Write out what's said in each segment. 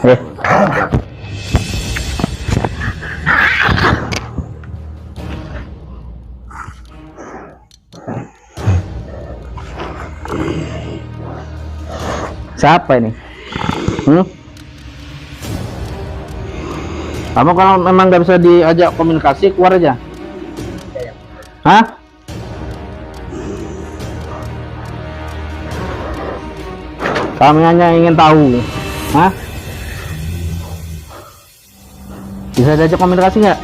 Eh. Siapa ini? Kamu kalau memang nggak bisa diajak komunikasi, keluar aja. Hah? Kami hanya ingin tahu. Hah? Bisa diajak komunikasi nggak?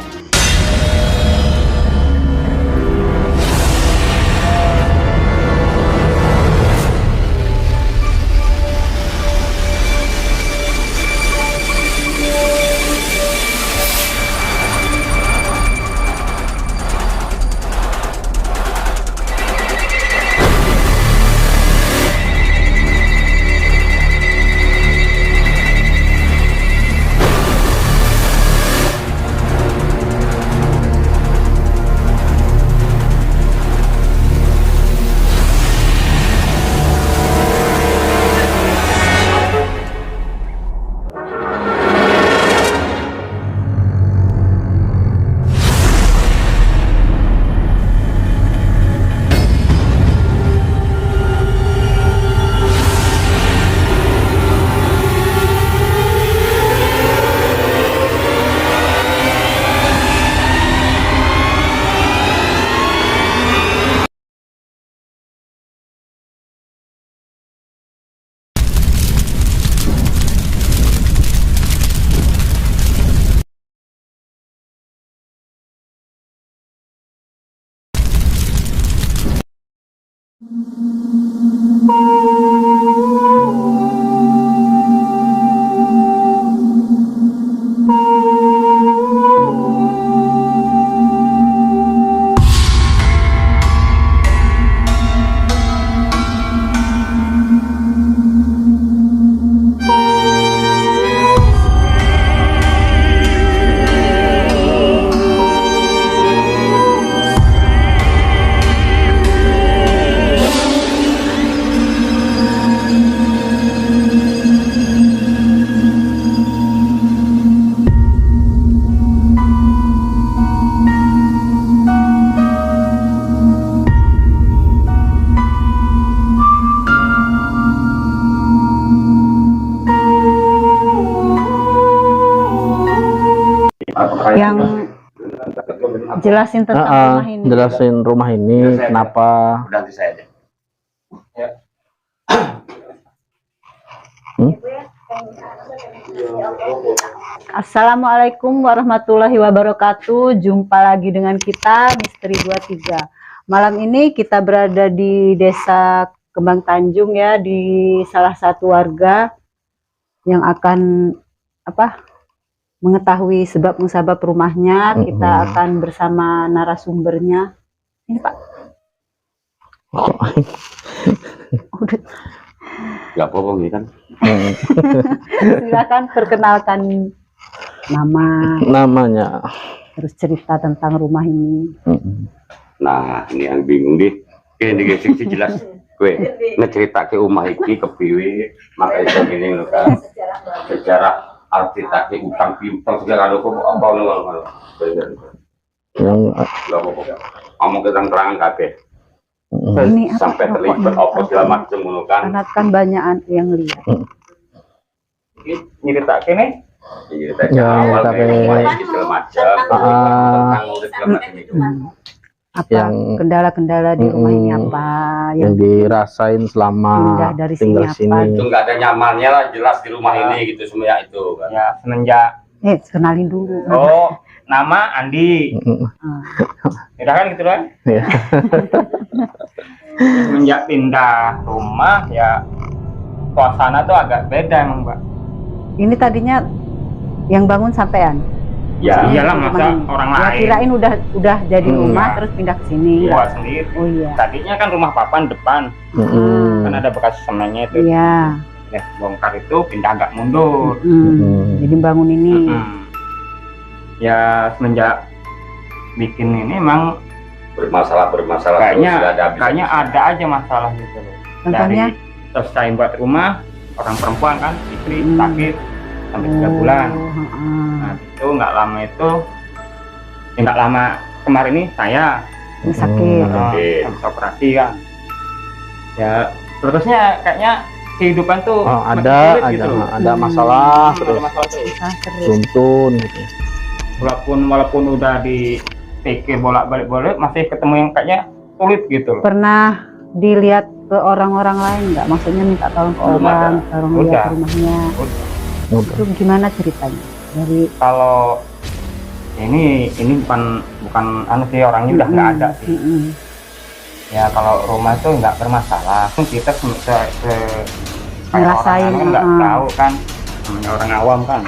Yang jelasin tentang rumah ini. Jelasin rumah ini kenapa. Nanti saya aja. Ya. Assalamualaikum warahmatullahi wabarakatuh. Jumpa lagi dengan kita Misteri 23. Malam ini kita berada di Desa Kembang Tanjung ya, di salah satu warga yang akan mengetahui sebab musabab rumahnya. Kita akan bersama narasumbernya. Ini Pak. Udah. Gak apa-apa gitu kan. Silakan perkenalkan Namanya. terus cerita tentang rumah ini. Nah, ini yang bingung deh. Ini sih jelas. Gue ngecerita ke rumah iki ke piwi, makanya gini loh kan. Sejarah arti taki utang piutang segala ada kok apa lo. Yang ngomong ke terangan kabeh. Ini apa, Sampai terlibat apa segala macam lo kan. karena kan banyak yang lihat. Cerita kene. Cerita awal kayak segala macam. Tentang segala macam itu. Apa Yang- kendala-kendala di rumah ini apa yang dirasain selama pindah dari tinggal sini apa? sini. Itu nggak ada nyamannya lah jelas di rumah ini gitu semua itu kan. Ya, semenjak Kenalin dulu. nama Andi. Ya kan gitu kan? Ya. Semenjak pindah rumah ya suasana tuh agak beda emang, Mbak. Ini tadinya yang bangun sampean. Ya, Iyalah, Rumah masa ini. orang Ya, lain. kirain udah jadi rumah Enggak. terus pindah ke sini. Gua sendiri. Oh iya. Tadinya kan rumah papan depan, kan ada bekas semennya itu. Iya. Ya, bongkar itu pindah agak mundur. Jadi bangun ini. Ya semenjak bikin ini emang bermasalah kayaknya ada aja masalah gitu loh. Contohnya? Dari selesai buat rumah, orang perempuan kan istri sakit, sampai 3 bulan. heeh. Nah itu nggak lama itu, ya nggak lama kemarin ini saya Ini sakit. habis operasi kan. Ya terusnya kayaknya kehidupan tuh Oh, makin ada sulit aja gitu loh. ada masalah Ada terus masalah terus. Susah terus. tuntun gitu. Walaupun udah dipikir bolak-balik masih ketemu yang kayaknya sulit gitu loh. Pernah dilihat ke orang-orang lain nggak? Maksudnya minta tolong ke Belum orang, ada. tolong Udah. lihat rumahnya. Udah. Itu gimana ceritanya? Dari Kalau ini bukan anu sih, orangnya udah nggak ada sih. Ya kalau rumah tuh nggak bermasalah, kita kayak Ngerasain, orang anu nggak heeh. tahu kan, namanya orang awam kan.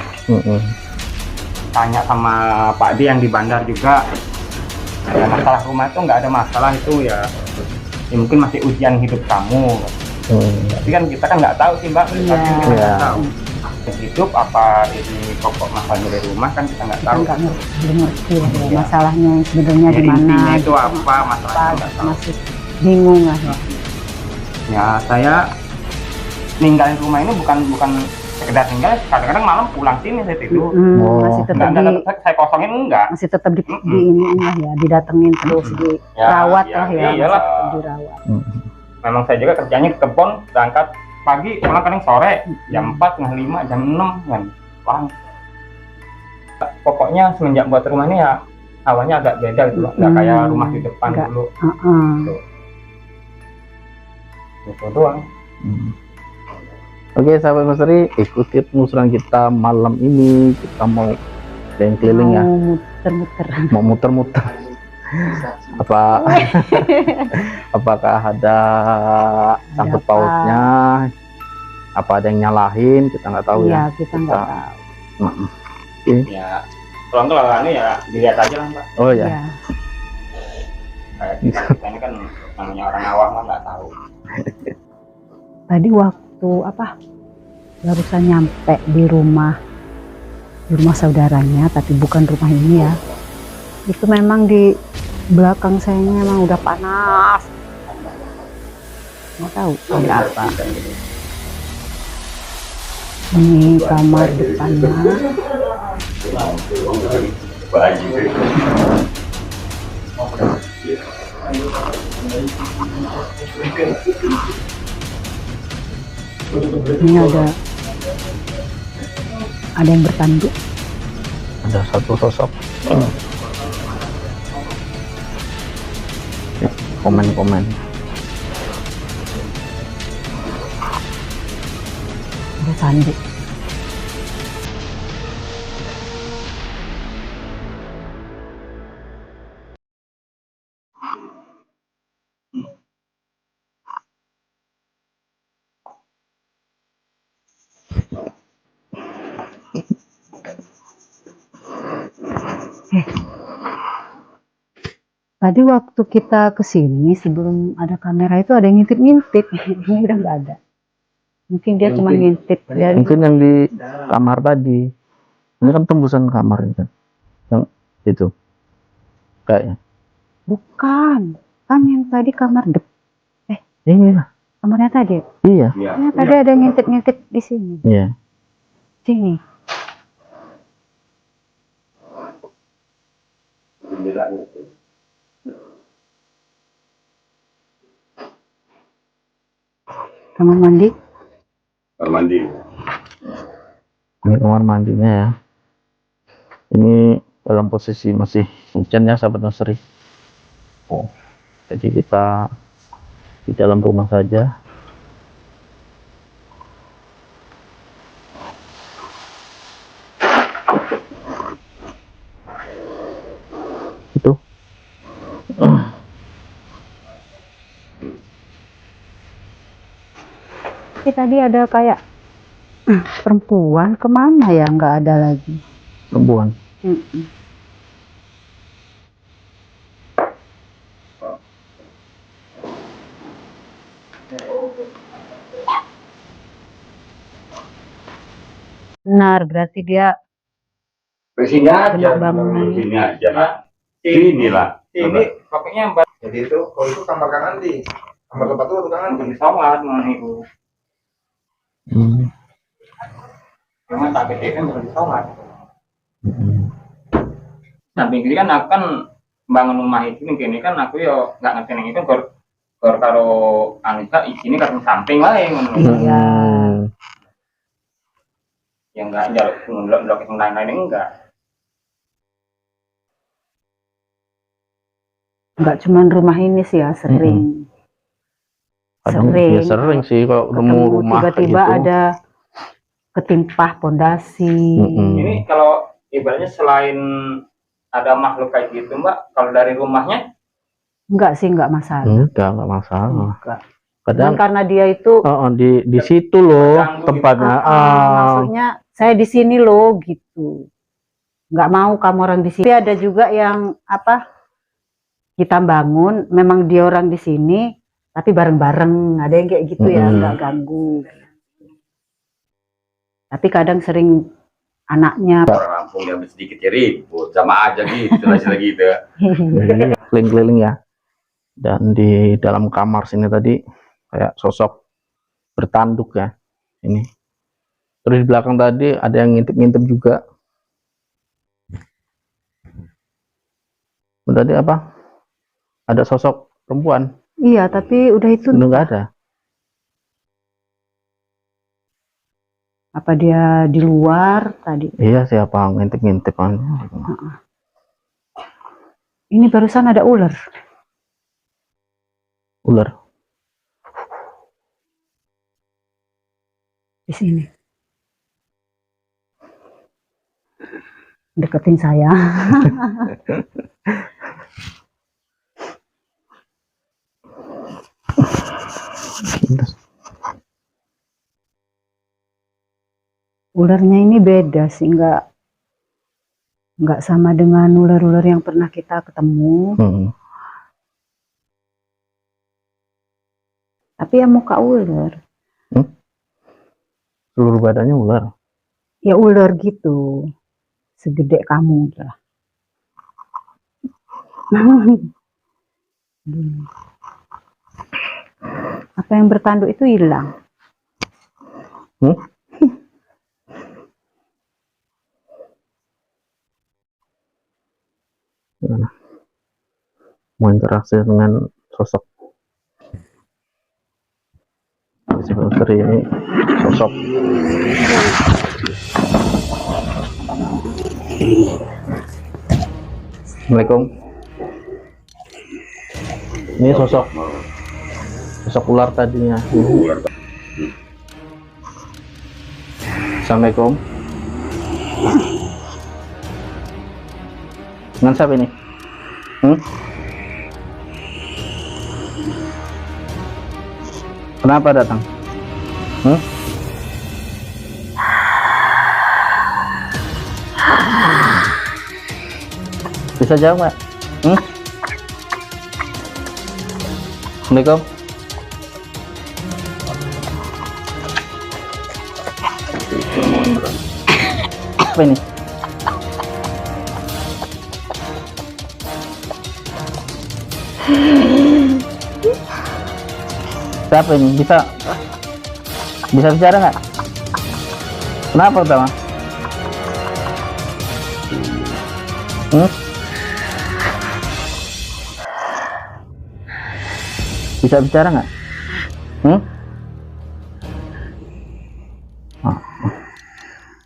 Tanya sama Pak D yang di bandar juga, ya masalah rumah itu nggak ada masalah itu ya mungkin masih ujian hidup kamu. Tapi kan kita kan nggak tahu sih Mbak, Iya. kita nggak Iya. tahu hidup apa ini pokok masalahnya dari rumah kan kita nggak kita tahu. nggak ngerti, belum ngerti ya, masalahnya sebenarnya Ya, di mana. intinya itu gitu. apa masalahnya nggak tahu. Masih bingung lah ya. Ya saya ninggalin rumah ini bukan sekedar tinggal, kadang-kadang malam pulang sini saya tidur. Oh. Masih tetap Enggak, saya kosongin enggak. masih tetap di Mm-mm. ini lah ya, didatengin terus, dirawat lah ya, iyalah. masih dirawat. Memang saya juga kerjanya ke kebun, berangkat pagi pulang kadang sore jam 4, setengah 5, jam 6 kan pulang. Pokoknya semenjak buat rumah ini ya awalnya agak beda gitu loh, nggak kayak rumah di depan Nggak. dulu Heeh. gitu doang. Oke sahabat misteri, ikuti penelusuran kita malam ini. Kita mau keliling ya, Mau muter-muter. mau muter-muter. Apakah ada sangkut apa? pautnya? Apa ada yang nyalahin? Kita nggak tahu Iya, ya. kita nggak tahu. Ya kalau ini ya dilihat aja lah Mbak. Oh ya. Iya. Kayak kita ini kan namanya orang awam kan nggak tahu. Tadi waktu apa? Barusan nyampe di rumah saudaranya, tapi bukan rumah ini ya. Itu memang di belakang sayanya memang udah panas. Nggak tahu ada apa. Ini kamar depannya. Ini ada yang bertanduk. Ada satu sosok. Ya, komen-komen. Ada tanduk. Tadi waktu kita kesini sebelum ada kamera itu ada yang ngintip-ngintip. Ini udah nggak ada. Mungkin dia cuma ngintip. Dia Mungkin yang di kamar tadi. Ini kan tembusan kamar ini kan. Yang itu. Kayaknya. bukan. Kan yang tadi kamar Ini lah. kamarnya tadi. Iya. Ya, tadi ada yang ngintip-ngintip di sini. Iya. Sini. Kamar mandi. Kamar mandi. Ini kamar mandinya ya. Ini dalam posisi masih hujan ya sahabat nursery. Oh, jadi kita di dalam rumah saja. Itu. Tapi tadi ada kayak perempuan, kemana ya? Nggak ada lagi. Perempuan. Benar, berarti dia Sini aja. Bangunan. Sini aja. Sinilah. Ini pokoknya Mbak Jadi itu kalau itu kamar Kang Andi, kamar tempat itu tukang Andi. di sholat mau itu. cuma tak gede kan belum sholat. Samping kiri kan aku kan bangun rumah ini kan aku yo nggak ngerti nih itu karo Anissa ini kan samping wae ngono. Iya. Yang enggak jaluk ngelok yang lain-lain enggak. Enggak cuman rumah ini sih ya, sering. Kadang ya sering sih kalau nemu rumah tiba-tiba gitu. ada ketimpah pondasi. Ini kalau ibaratnya selain ada makhluk kayak gitu Mbak, kalau dari rumahnya Enggak sih, enggak masalah. Enggak masalah. Enggak. Kadang Karena dia itu di situ loh terganggu tempatnya. maksudnya saya di sini loh gitu. Nggak mau kamu orang di sini. Tapi ada juga yang apa? Kita bangun, memang dia orang di sini, tapi bareng-bareng. Ada yang kayak gitu ya, nggak ganggu. Tapi kadang sering anaknya Orang Lampung yang sedikit ya ribut sama aja gitu lagi gitu. Keliling-keliling ya. Dan di dalam kamar sini tadi kayak sosok bertanduk ya. Ini. Terus di belakang tadi ada yang ngintip-ngintip juga. Tadi apa? Ada sosok perempuan. Iya, tapi udah itu Udah nggak ada. apa dia di luar tadi. Iya, siapa ngintip-ngintip kan. Ini barusan ada ular. Ular. Di sini. Deketin saya. Ularnya ini beda sih, nggak sama dengan ular-ular yang pernah kita ketemu. Tapi ya muka ular. Seluruh badannya ular. Ya ular gitu, segede kamu lah. Apa yang bertanduk itu hilang. Mau interaksi dengan sosok seperti ini, sosok Assalamualaikum. Ini sosok ular tadinya. Assalamualaikum. Dengan siapa ini? Kenapa datang? Bisa jawab nggak? Assalamualaikum. Apa ini? Siapa ini? Bisa bicara nggak? Kenapa pertama? Bisa bicara nggak?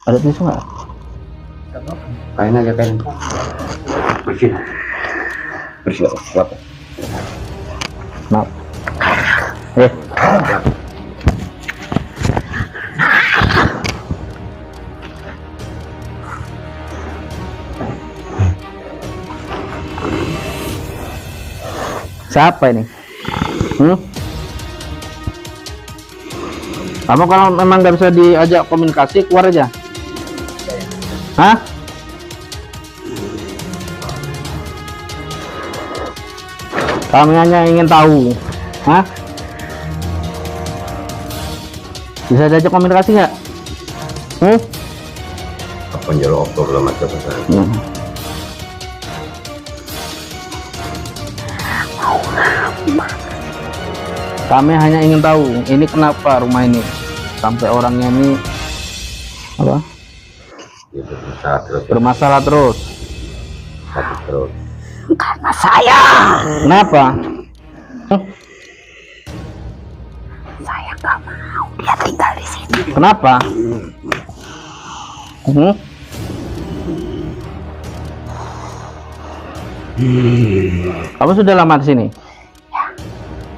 Ada tisu nggak? Kain aja kain. Bersih. Bersih apa? Maaf. Siapa ini? Kamu kalau memang nggak bisa diajak komunikasi, keluar aja. Hah? Kami hanya ingin tahu. Hah? Bisa diajak komunikasi nggak? Apa nyuruh oktober macam apa? Kami hanya ingin tahu ini kenapa rumah ini sampai orangnya ini apa Ya, bermasalah terus. Bermasalah terus. Sakit terus. Karena saya. Kenapa? Saya nggak mau dia tinggal di sini. Kenapa? Hmm? Kamu sudah lama di sini?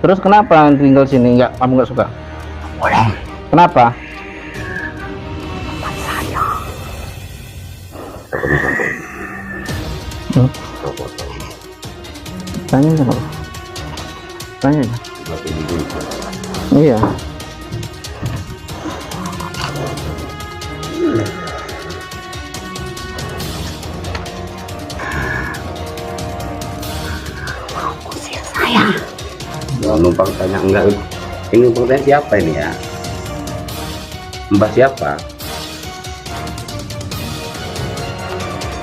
Terus kenapa tinggal sini? Kamu nggak suka? Boleh. Kenapa? Tempat saya. Hmm? Tanya aja. Tanya aja. Iya. Usir saya. Nah, numpang tanya enggak, ini numpang tanya siapa ini ya? Mbak siapa?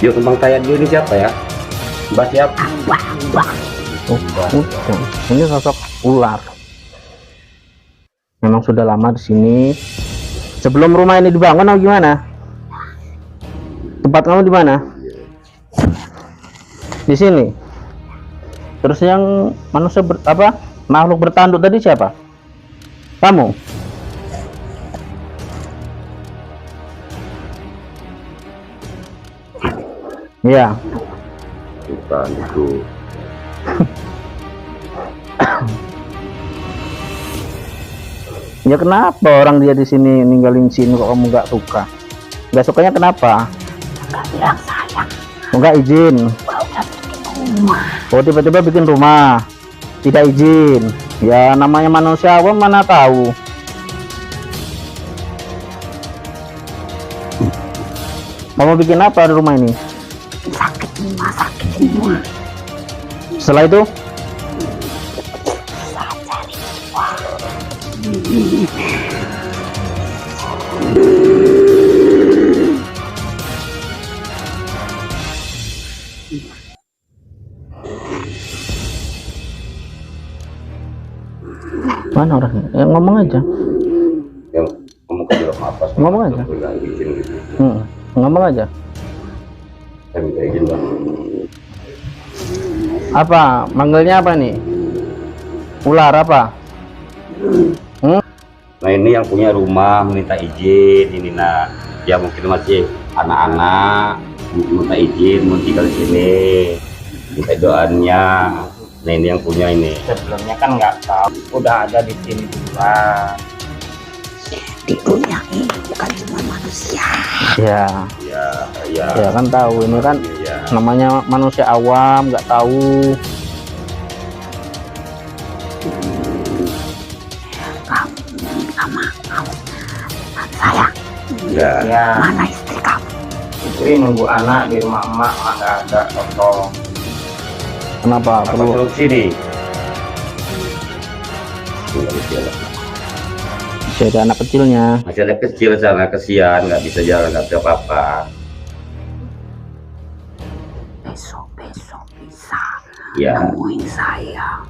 Yuk numpang tanya dulu ini siapa ya? Mbak siapa? Ini sosok ular. Memang sudah lama di sini. Sebelum rumah ini dibangun atau gimana? Tempat kamu di mana? Di sini. Terus yang manusia makhluk bertanduk tadi siapa? Kamu? Iya. Bukan itu. Ya kenapa orang dia di sini ninggalin sini kok kamu nggak suka? Nggak sukanya kenapa? Nggak bilang saya. Nggak izin. Kalau udah bikin rumah. Oh tiba-tiba bikin rumah, tidak izin. Ya namanya manusia awam mana tahu. Kamu bikin apa di rumah ini? Sakit semua. Setelah itu? Saya cari uang. Mana orangnya? Ya, ngomong aja. Yang kamu ke dalam apa? Ngomong aja. Nggak izin gitu. Ngomong aja. Saya minta izin bang. Apa? Manggilnya apa nih? Ular apa? Nah ini yang punya rumah minta izin ini, nah ya mungkin masih anak-anak minta izin mau tinggal di sini, minta doanya. Nah ini yang punya ini. Sebelumnya kan nggak tahu, udah ada di sini duluan. Di dunia ini bukan cuma manusia. Ya, Ya ya kan tahu ini kan ya. namanya manusia awam, nggak tahu. Kamu minta maaf. Saya. Ya. Ya, Mana istri kamu? istri nunggu anak di rumah emak, emak nggak ada, tolong. Kenapa? Apa Perlu suruh sini? masih ada anak kecilnya. Masih ada kecil sana, kesian nggak bisa jalan, nggak bisa apa-apa. Besok bisa Ya, nemuin saya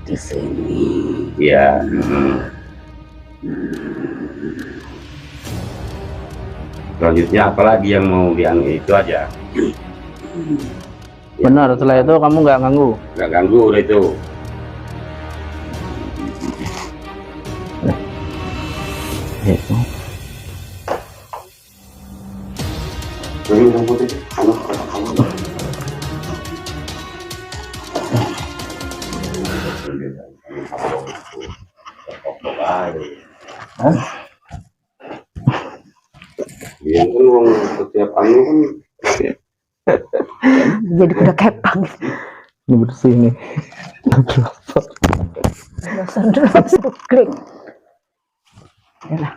di sini. ya. Selanjutnya apalagi yang mau dianu itu aja. Benar, setelah itu kamu nggak ganggu. Nggak ganggu udah itu. Gitu. Iya kan uang setiap anu kan Jadi udah kepang. Ini bersih nih. Terus klik. Yalah.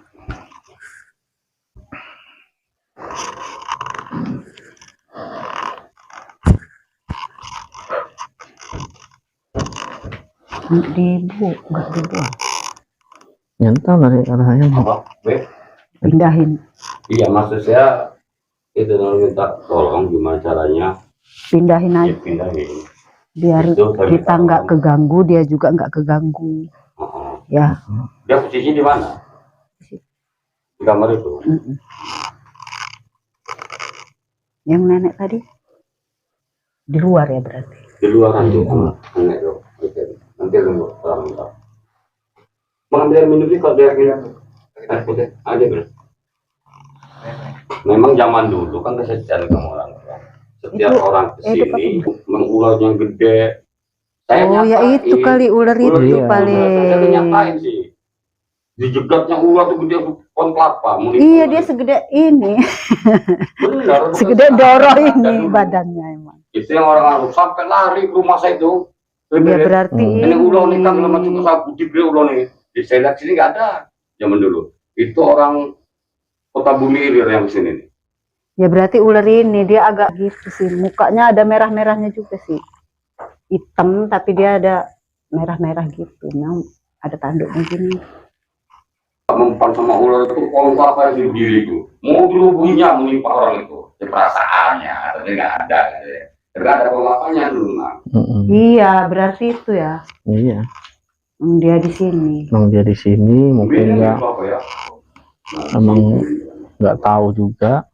Nggak dibuang. Nyentang dari arah ayam. apa? Be? Pindahin. Iya maksud saya itu kalau minta tolong gimana caranya Pindahin aja. pindahin. Biar Itu saya kita minta nggak tolong. keganggu, dia juga nggak keganggu. Oh, Ya. dia posisi di mana? Di kamar itu. Mm-mm. Yang nenek tadi di luar ya berarti. Di luaran tuh nenek tuh. Nanti lu mengambil air minum sih kalau dia air putih ada bener. Memang zaman dulu kan kesejahteraan sama orang. Setiap orang kesini mengular yang gede. Saya Oh ya nyatain. itu kali ular itu Iya. paling. Saya nyatain sih. Dijegatnya ular tuh gede pohon kelapa. Iya dia segede ini, Benar. segede Doro ini badannya emang. Itu yang orang sampai lari ke rumah saya itu. Ya berarti Ini ulo nih kan lama cukup sabu di ulo nih. Di saya lihat sini nggak ada zaman dulu. Itu orang Kota Bumi Ilir yang sini nih. Ya berarti ular ini dia agak gitu sih, mukanya ada merah-merahnya juga sih, hitam tapi dia ada merah-merah gitu, memang ada tanduknya gini. Mempan sama ular itu pohon kelapa yang sendiri itu. Mau dirubungnya menimpa orang itu. Perasaannya, tapi nggak ada. Nggak ada kelapanya dulu. Nah. Iya berarti itu ya. Iya, Dia di sini. emang dia di sini mungkin nggak, Apa ya? emang nggak tahu juga.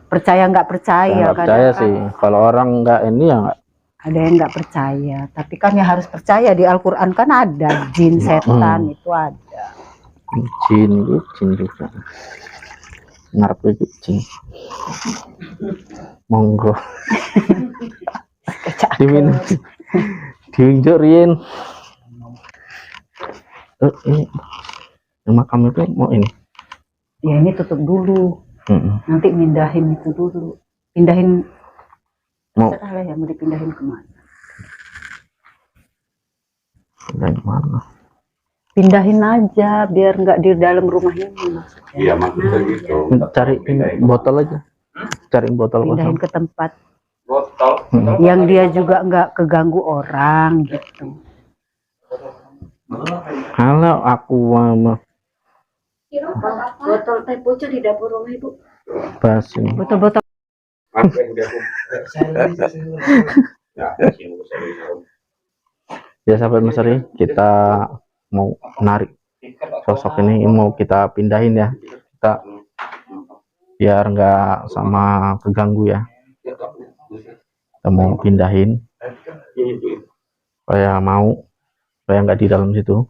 Percaya nggak percaya Nggak percaya kadang kan sih. Kalau orang nggak ini ya nggak. ada yang nggak percaya, tapi kan ya harus percaya, di Al-Quran kan ada jin setan itu ada. Jin juga. Ngarep itu jin. Monggo. Diminum. Diunjuk Rien. Ini makam itu mau ini. Ya ini tutup dulu, nanti mindahin itu dulu, pindahin. Mau Terserah lah ya mau dipindahin kemana. dari mana? Pindahin aja biar nggak di dalam rumah ini maksudnya. Iya maksudnya gitu. Cariin botol aja. Cariin botol Pindahin kosong. ke tempat Botol. yang dia juga nggak keganggu orang gitu. Kalau aku mah Botol teh pucuk di dapur rumah ibu. bahas ini. Botol-botol. Apa yang dia Ya sahabat Mesri, kita mau narik sosok ini mau kita pindahin ya. Kita biar nggak sama keganggu ya. Kita mau pindahin supaya nggak di dalam situ.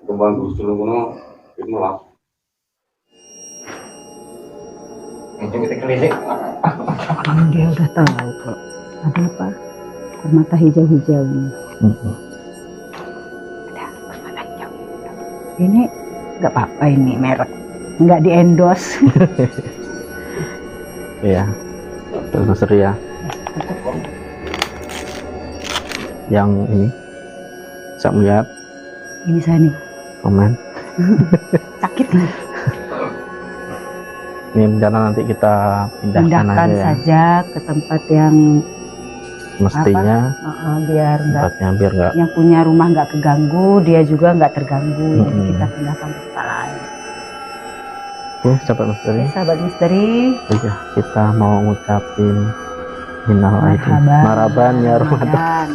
Kembang gusul kuno itu lah. Itu kita keliling. Dia udah tahu kok. Ada apa? Permata hijau-hijau ini. Ada permata hijau. Ini nggak apa-apa ini merek. Nggak di endorse. Iya, terus Mesri ya. Yang ini bisa melihat Ini saya nih komen. sakit nih. Ini rencana nanti kita pindahkan Pindahkan aja ya. saja ke tempat yang Mestinya biar nggak, tempatnya biar nggak. yang punya rumah nggak keganggu, dia juga nggak terganggu. Jadi Mm-mm. kita pindahkan ke tempat lain. Oke, sahabat misteri. Oke, sahabat misteri, Iya, kita mau ngucapin minal aidin. marhaban. Maraban ya Ramadan. Ramadan.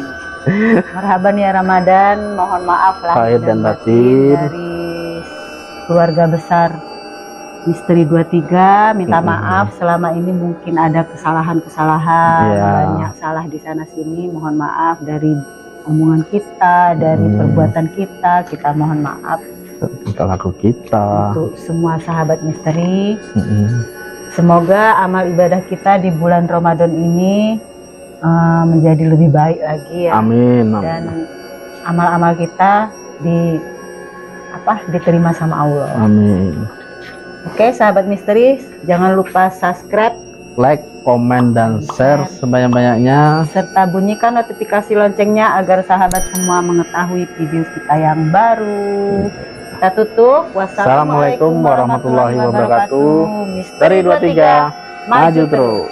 Marhaban ya Ramadan. Mohon maaf Lahir dan batin. dari keluarga besar Misteri 23. Minta Mm-mm. maaf selama ini mungkin ada kesalahan-kesalahan, Iya. banyak salah di sana sini. Mohon maaf dari omongan kita, dari perbuatan kita. Kita mohon maaf Tingkah laku kita. untuk semua sahabat misteri. Mm-mm. Semoga amal ibadah kita di bulan Ramadan ini menjadi lebih baik lagi ya. Amin. Dan amal-amal kita diterima sama Allah. Amin. Oke, sahabat misteri, jangan lupa subscribe Like, komen, dan share sebanyak-banyaknya. serta bunyikan notifikasi loncengnya agar sahabat semua mengetahui video kita yang baru. Kita tutup. Wassalamualaikum warahmatullahi wabarakatuh. Misteri Dari 23 maju terus.